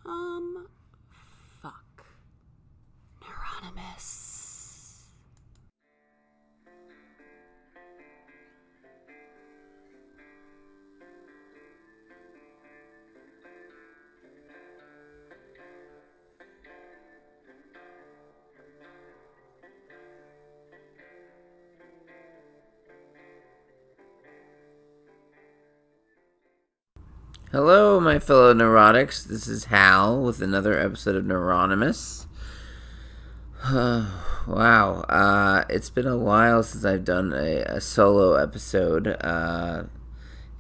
Fuck. Neuronymous. Hello, my fellow neurotics. This is Hal with another episode of Neuronymous. Wow, it's been a while since I've done a solo episode,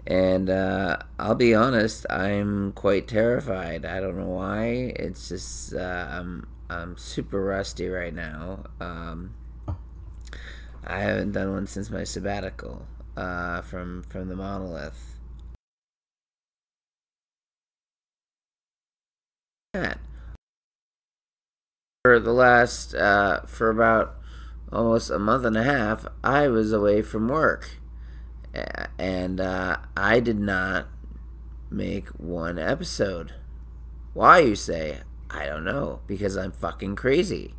and I'll be honest, I'm quite terrified. I don't know why. It's just I'm super rusty right now. I haven't done one since my sabbatical from the Monolith. For the last for about almost a month and a half, I was away from work, and I did not make one episode. Why, you say? I don't know, because I'm fucking crazy.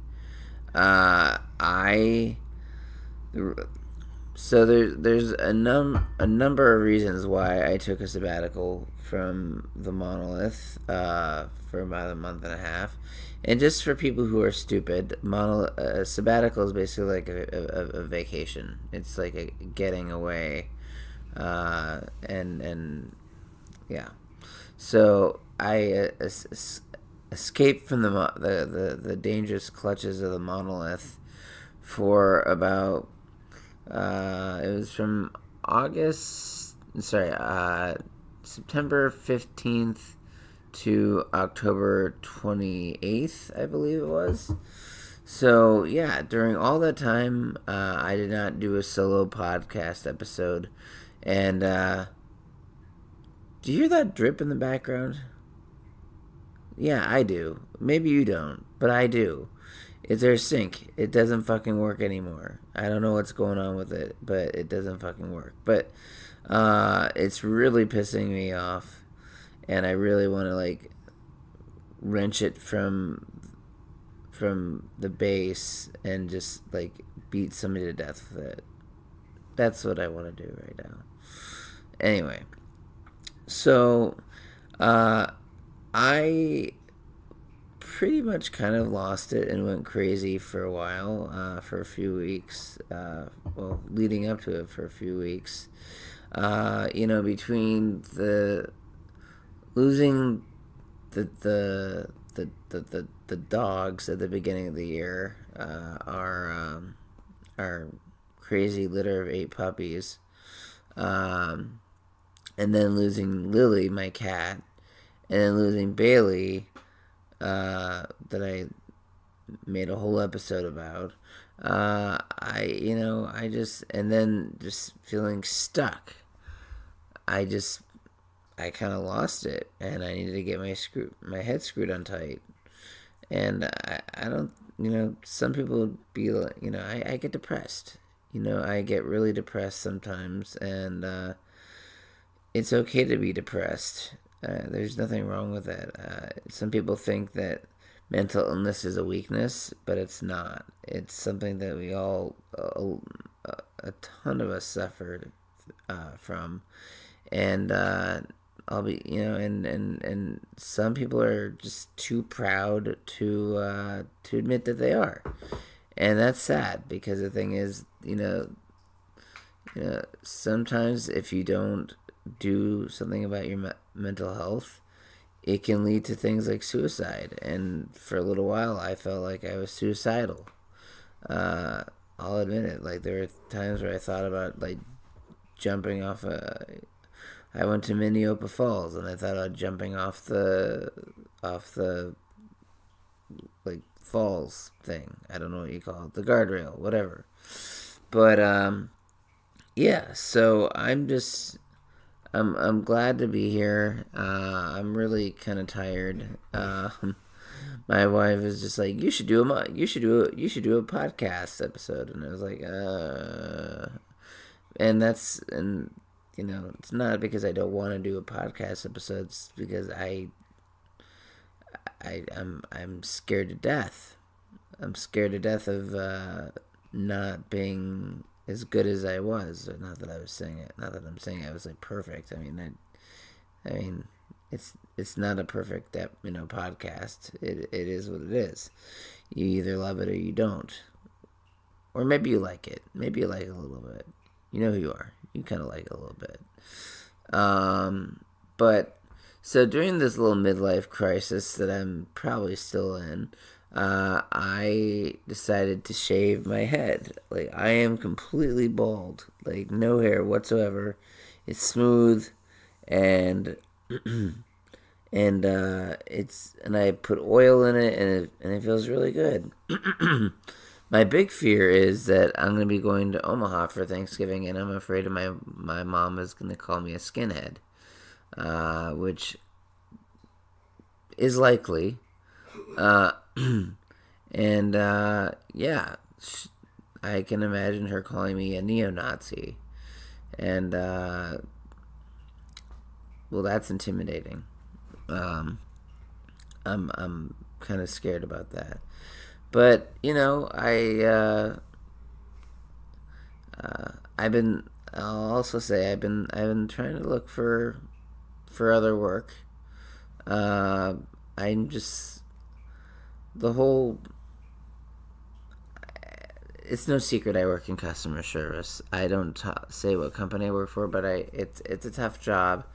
I So there's a number of reasons why I took a sabbatical from the Monolith for about a month and a half. And just for people who are stupid, sabbatical is basically like a vacation. It's like a getting away, and yeah. So I escaped from the dangerous clutches of the Monolith for about it was from September 15th to October 28th, I believe it was. So, yeah, during all that time, I did not do a solo podcast episode. And, do you hear that drip in the background? Yeah, I do. Maybe you don't, but I do. It's our sink. It doesn't fucking work anymore. I don't know what's going on with it, but it doesn't fucking work. But it's really pissing me off, and I really want to like wrench it from the base and just like beat somebody to death with it. That's what I want to do right now. Anyway, so I pretty much kind of lost it and went crazy for a while, for a few weeks, leading up to it for a few weeks, between the losing the dogs at the beginning of the year, our crazy litter of 8 puppies, and then losing Lily, my cat, and then losing Bailey, that I made a whole episode about. And then just feeling stuck. I kind of lost it, and I needed to get my head screwed on tight. And I don't, some people would be like, I get depressed. I get really depressed sometimes, and it's okay to be depressed. There's nothing wrong with that. Some people think that mental illness is a weakness, but it's not. It's something that we all, a ton of us suffer from, and I'll be, and some people are just too proud to admit that they are, and that's sad because the thing is, sometimes if you don't do something about your mental health, it can lead to things like suicide. And for a little while, I felt like I was suicidal. I'll admit it. Like, there were times where I thought about like jumping off I went to Minneopa Falls, and I thought about jumping off the like falls thing. I don't know what you call it, the guardrail, whatever. But yeah. So I'm glad to be here. I'm really kind of tired. My wife is just like, you should do a podcast episode, and I was like, and it's not because I don't want to do a podcast episode. It's because I I'm scared to death. I'm scared to death of not being as good as I was. Not that I was saying it. Not that I'm saying I was like perfect. I mean, it's not a perfect podcast. It is what it is. You either love it or you don't, or maybe you like it. Maybe you like it a little bit. You know who you are. You kind of like it a little bit. But so during this little midlife crisis that I'm probably still in, I decided to shave my head. Like, I am completely bald, like no hair whatsoever. It's smooth, and and I put oil in it, and it feels really good. My big fear is that I'm going to be going to Omaha for Thanksgiving, and I'm afraid of my mom is going to call me a skinhead, which is likely. And yeah, I can imagine her calling me a neo-Nazi, and well, that's intimidating. I'm kind of scared about that. But I've been. I'll also say I've been trying to look for other work. I'm just the whole. It's no secret I work in customer service. I don't say what company I work for, but it's a tough job,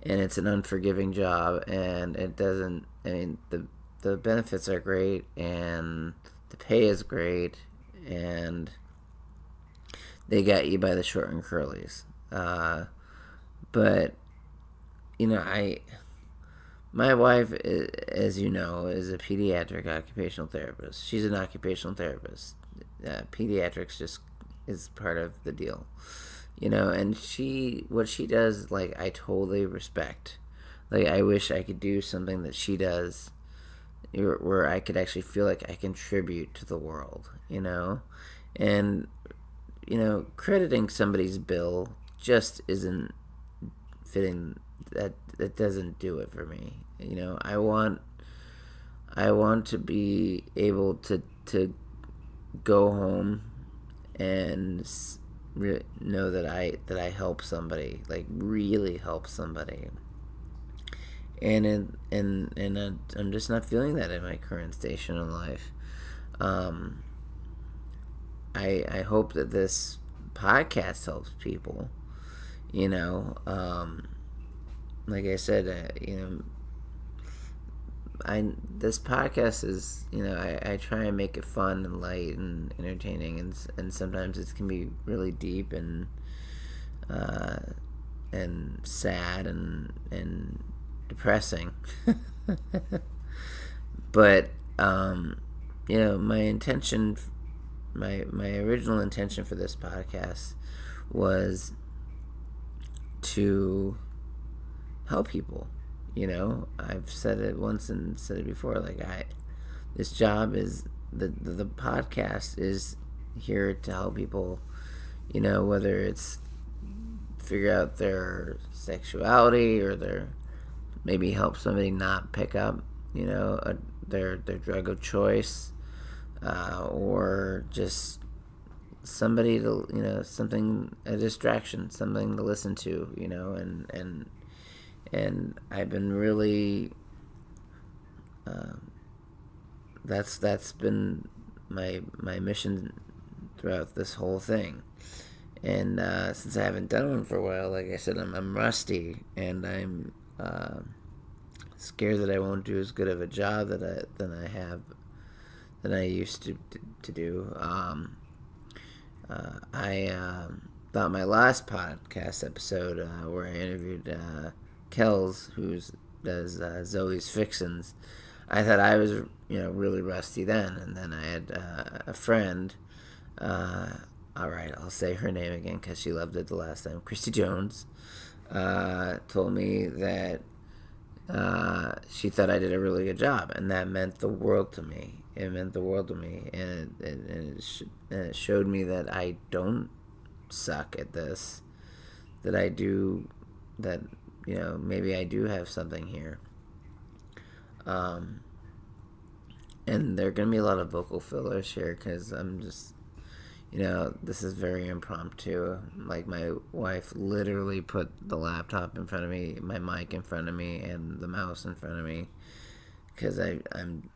and it's an unforgiving job, and it doesn't. I mean, the benefits are great, and the pay is great, and they got you by the short and curlies. But my wife, as you know, is a pediatric occupational therapist. She's an occupational therapist. Pediatrics just is part of the deal, and what she does, like, I totally respect. Like, I wish I could do something that she does, where I could actually feel like I contribute to the world, and crediting somebody's bill just isn't fitting. That doesn't do it for me. I want to be able to go home and know that I help somebody, like really help somebody. And I'm just not feeling that in my current station in life. I hope that this podcast helps people. Like I said, this podcast is, I try and make it fun and light and entertaining, and sometimes it can be really deep and sad and depressing. But my intention, my original intention for this podcast was to help people. I've said it once and said it before. Like, this job is the podcast is here to help people. Whether it's figure out their sexuality, or maybe help somebody not pick up, their drug of choice, or just somebody to, a distraction, something to listen to, and I've been really, that's been my mission throughout this whole thing. And since I haven't done one for a while, like I said, I'm rusty, and I'm scared that I won't do as good of a job than I used to do. I thought my last podcast episode, where I interviewed Kells, who does Zoe's Fixins, I thought I was really rusty then, and then I had a friend. All right, I'll say her name again because she loved it the last time. Christy Jones told me that she thought I did a really good job, and that meant the world to me. It meant the world to me, and it showed me that I don't suck at this. That I do, maybe I do have something here. And there are going to be a lot of vocal fillers here because I'm just, this is very impromptu. Like, my wife literally put the laptop in front of me, my mic in front of me, and the mouse in front of me because I'm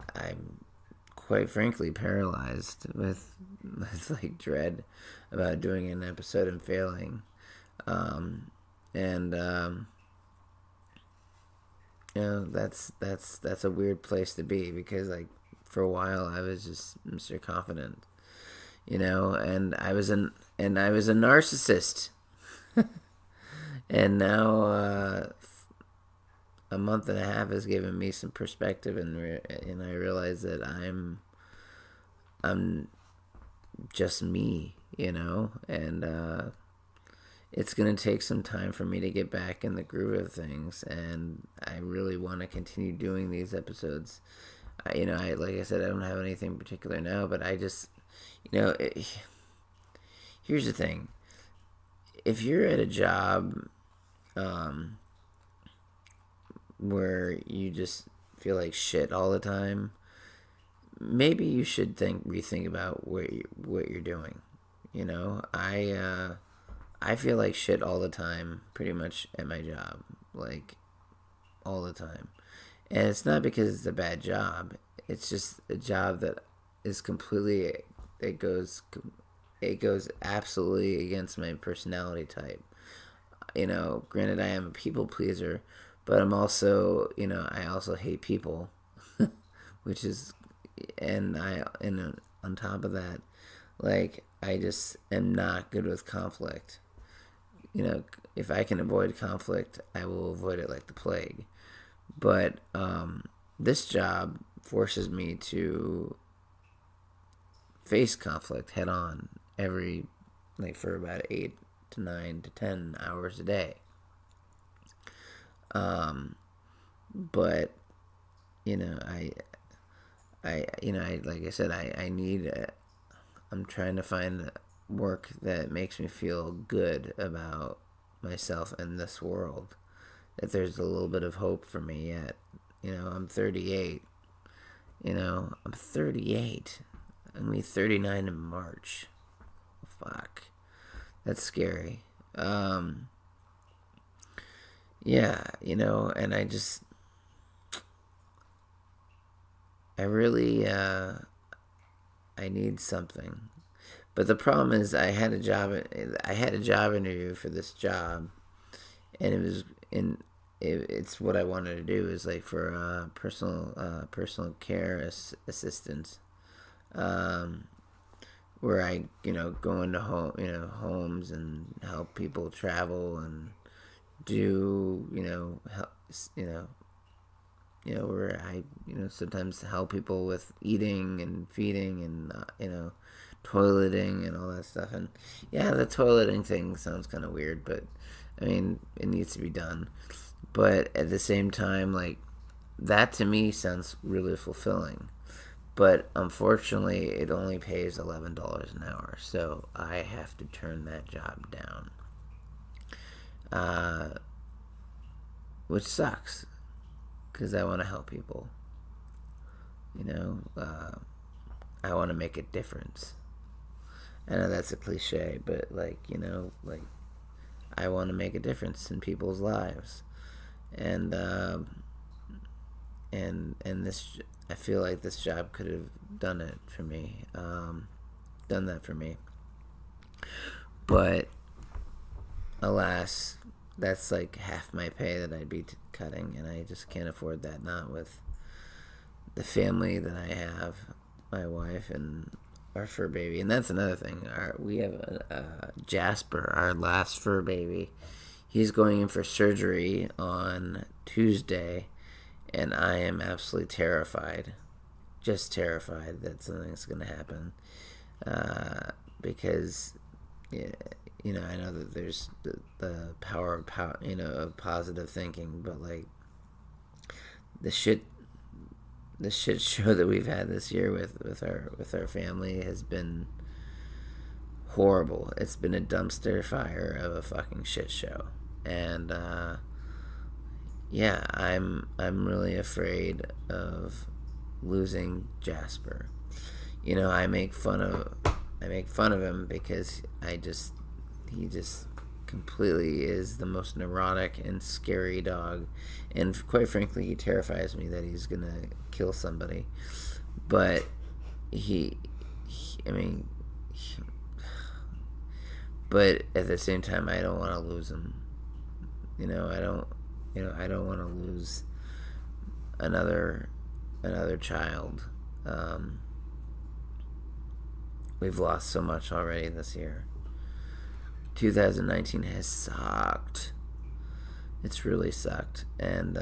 quite frankly paralyzed with like dread about doing an episode and failing. And that's a weird place to be because, like, for a while I was just Mr. Confident, and I was a narcissist. And now a month and a half has given me some perspective, and I realize that I'm just me, and it's going to take some time for me to get back in the groove of things, and I really want to continue doing these episodes. Like I said, I don't have anything particular now, but I just, here's the thing. If you're at a job where you just feel like shit all the time, maybe you should rethink about what you're doing. I feel like shit all the time, pretty much at my job, like all the time. And it's not because it's a bad job. It's just a job that is completely, it goes absolutely against my personality type. Granted, I am a people pleaser, but I'm also, I also hate people, which is, and on top of that, like, I just am not good with conflict. If I can avoid conflict, I will avoid it like the plague. But this job forces me to face conflict head on for about 8 to 9 to 10 hours a day. But like I said, I'm trying to find work that makes me feel good about myself and this world. That there's a little bit of hope for me yet. I'm 38. I'm 38. I'm gonna be 39 in March. Fuck. That's scary. Yeah, and I really, I need something. But the problem is, I had a job interview for this job, and it's what I wanted to do, is like for personal care assistance, where I go into homes and help people travel and do help, where I sometimes help people with eating and feeding and toileting and all that stuff. And yeah, the toileting thing sounds kind of weird, but I mean, it needs to be done. But at the same time, like, that to me sounds really fulfilling. But unfortunately, it only pays $11 an hour, so I have to turn that job down. Which sucks, because I want to help people. I want to make a difference. I know that's a cliche, but I want to make a difference in people's lives, and this, I feel like this job could have done that for me. But alas, that's like half my pay that I'd be cutting, and I just can't afford that, not with the family that I have, my wife and our fur baby. And that's another thing. We have Jasper, our last fur baby. He's going in for surgery on Tuesday, and I am absolutely terrified. Just terrified that something's going to happen. Because, I know that there's the power of of positive thinking, but like the shit show that we've had this year with our family has been horrible. It's been a dumpster fire of a fucking shit show, and yeah, I'm really afraid of losing Jasper. You know, I make fun of him because he just completely is the most neurotic and scary dog, and quite frankly, he terrifies me that he's gonna kill somebody. But I mean, but at the same time, I don't want to lose him. You know, I don't want to lose another child. We've lost so much already this year. 2019 has sucked. It's really sucked, and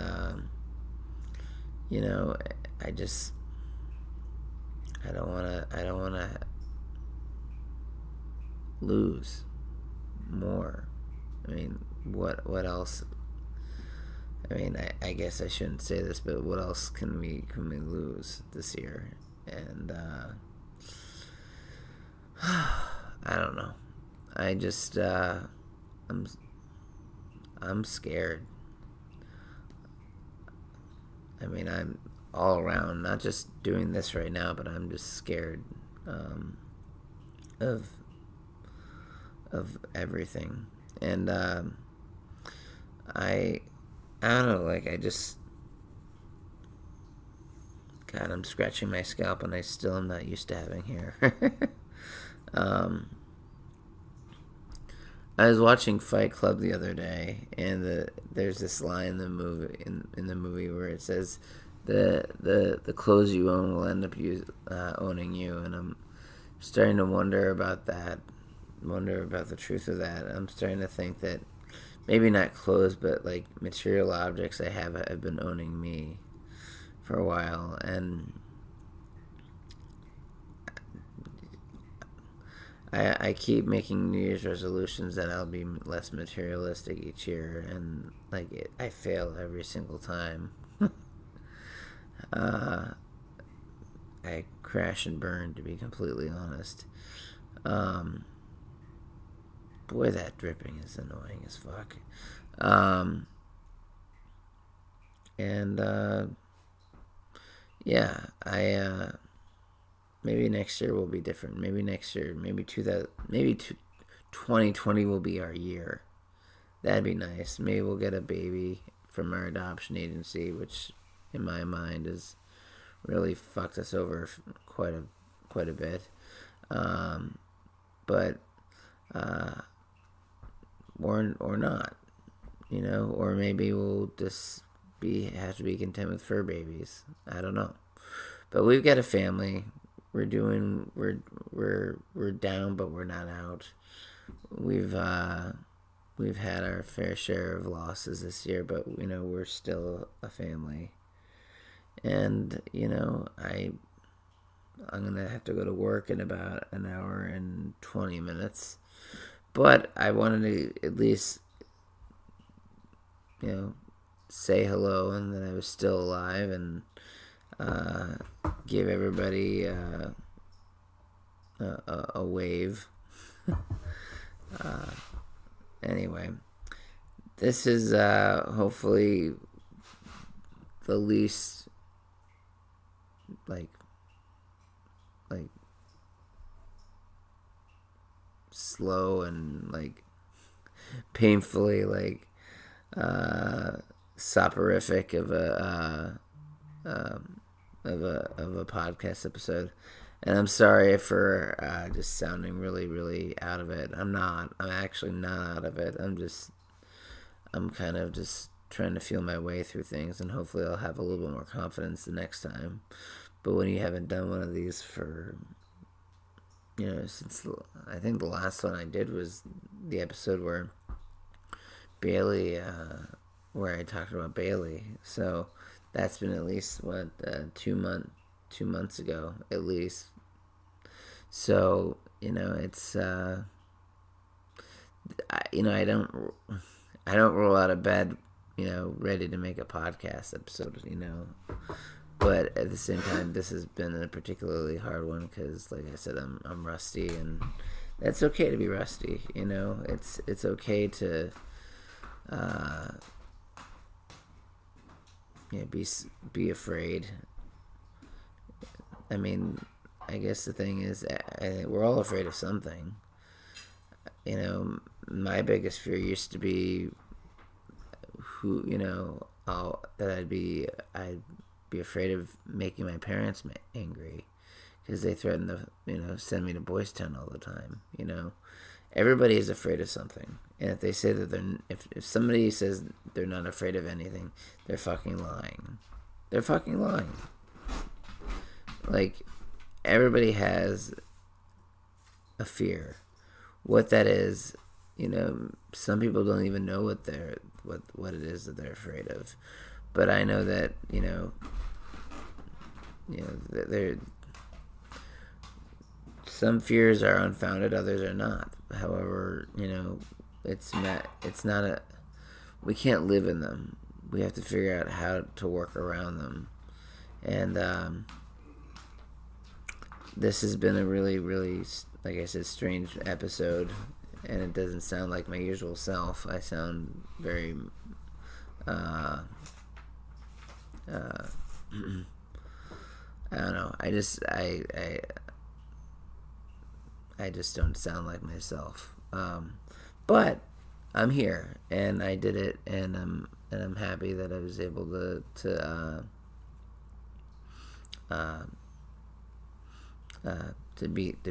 you know, I don't want to lose more. I mean, what else? I mean, I guess I shouldn't say this, but what else can we lose this year? And I don't know. I just I'm scared. I mean, I'm all around, not just doing this right now, but I'm just scared of everything. And I don't know, like, God, I'm scratching my scalp and I still am not used to having hair. I was watching Fight Club the other day, and there's this line in the movie where it says the clothes you own will end up owning you, and I'm starting to wonder about that. Wonder about the truth of that. I'm starting to think that maybe not clothes, but like material objects I have been owning me for a while, and I keep making New Year's resolutions that I'll be less materialistic each year, and like I fail every single time. I crash and burn, to be completely honest. Boy, that dripping is annoying as fuck. And yeah, maybe next year will be different. Maybe next year, maybe 2020 will be our year. That'd be nice. Maybe we'll get a baby from our adoption agency, which in my mind has really fucked us over quite a bit. But or not, you know, or maybe we'll just have to be content with fur babies. I don't know. But we've got a family. We're down, but we're not out. We've had our fair share of losses this year, but you know, we're still a family. And you know, I'm gonna have to go to work in about an hour and 20 minutes. But I wanted to at least, you know, say hello and that I was still alive, and give everybody a wave. Anyway, this is hopefully the least like slow and like painfully like soporific of a podcast episode, and I'm sorry for just sounding really out of it. I'm actually not out of it. I'm kind of just trying to feel my way through things, and hopefully I'll have a little bit more confidence the next time. But when you haven't done one of these for, you know, since I think the last one I did was the episode where Bailey, where I talked about Bailey. So that's been at least 2 months ago at least. So you know, it's I don't roll out of bed, you know, ready to make a podcast episode, you know. But at the same time, this has been a particularly hard one because, like I said, I'm rusty, and that's okay to be rusty. You know, it's okay to, be afraid, I mean, I guess the thing is, we're all afraid of something. You know, my biggest fear used to be that I'd be afraid of making my parents angry because they threaten to, send me to Boys Town all the time. Everybody is afraid of something, and if they say that if somebody says they're not afraid of anything, they're fucking lying. They're fucking lying. Like, everybody has a fear. What that is, some people don't even know what it is that they're afraid of. But I know that there some fears are unfounded, others are not. However, it's not a we can't live in them. We have to figure out how to work around them. And this has been a really, really, like I said, strange episode, and it doesn't sound like my usual self. I sound very I don't know. I just don't sound like myself. But I'm here, and I did it, and I'm happy that I was able to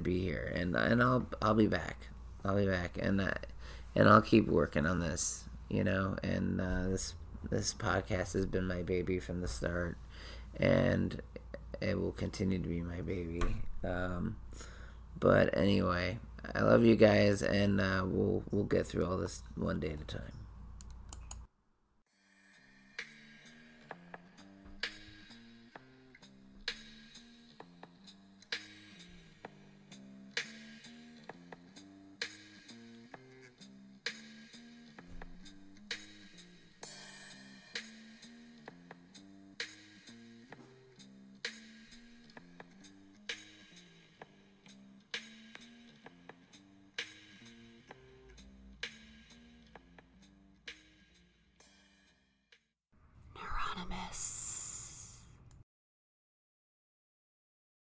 be here, and I'll be back. I'll be back, and I'll keep working on this, and this podcast has been my baby from the start, and it will continue to be my baby. But anyway, I love you guys, and we'll get through all this one day at a time. Neuronymous.